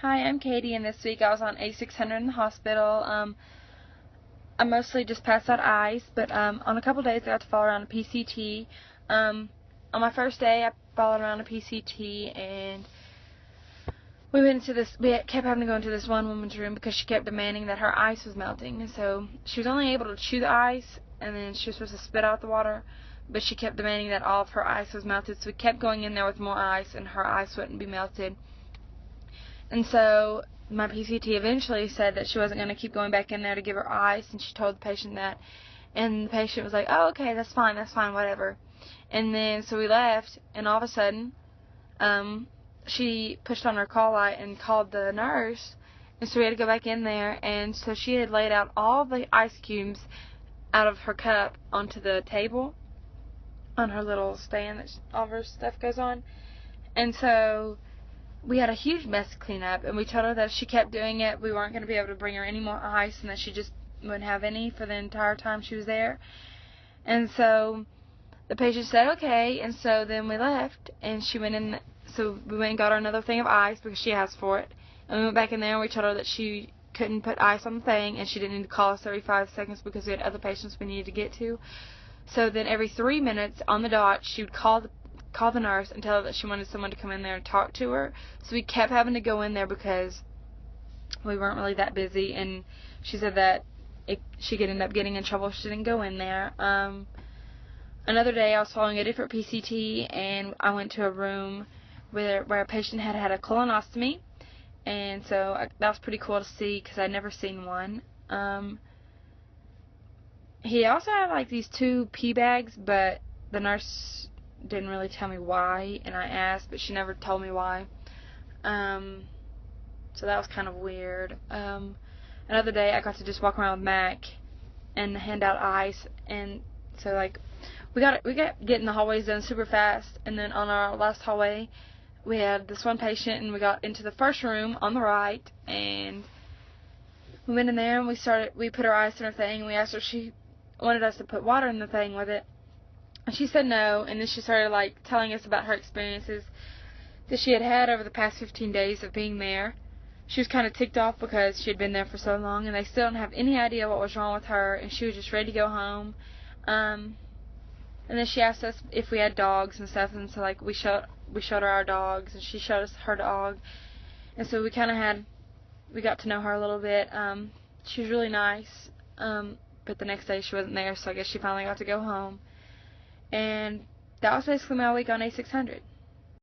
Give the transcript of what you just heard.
Hi, I'm Katie, and this week I was on A600 in the hospital. I mostly just passed out ice, but on a couple days I got to follow around a PCT. On my first day, I followed around a PCT, and we went into this. We kept having to go into this one woman's room because she kept demanding that her ice was melting, and so she was only able to chew the ice, and then she was supposed to spit out the water, but she kept demanding that all of her ice was melted. So we kept going in there with more ice, and her ice wouldn't be melted. And so my PCT eventually said that she wasn't going to keep going back in there to give her ice, and she told the patient that. And the patient was like, oh, okay, that's fine, whatever. And then, so we left, and all of a sudden, she pushed on her call light and called the nurse, and so we had to go back in there, and so she had laid out all the ice cubes out of her cup onto the table, on her little stand that all of her stuff goes on. And so we had a huge mess to clean up, and we told her that if she kept doing it, we weren't going to be able to bring her any more ice, and that she just wouldn't have any for the entire time she was there. And so the patient said okay, and so then we left, and she went in. So we went and got her another thing of ice because she asked for it, and we went back in there and we told her that she couldn't put ice on the thing, and she didn't need to call us every 5 seconds because we had other patients we needed to get to. So then every 3 minutes on the dot, she would call the nurse and tell her that she wanted someone to come in there and talk to her. So we kept having to go in there because we weren't really that busy, and she said that she could end up getting in trouble if she didn't go in there. Another day I was following a different PCT, and I went to a room where a patient had had a colonostomy, and so that was pretty cool to see because I'd never seen one. He also had like these 2 pee bags, but the nurse didn't really tell me why, and I asked, but she never told me why. So that was kind of weird. Another day I got to just walk around with Mac and hand out ice, and so like we got getting the hallways done super fast, and then on our last hallway we had this one patient, and we got into the first room on the right, and we went in there and we put her ice in her thing, and we asked her if she wanted us to put water in the thing with it. And she said no, and then she started like telling us about her experiences that she had had over the past 15 days of being there. She was kind of ticked off because she had been there for so long, and they still didn't have any idea what was wrong with her, and she was just ready to go home. And then she asked us if we had dogs and stuff, and so like we showed her our dogs, and she showed us her dog, and so we got to know her a little bit. She was really nice, but the next day she wasn't there, so I guess she finally got to go home. And that was basically my week on A600.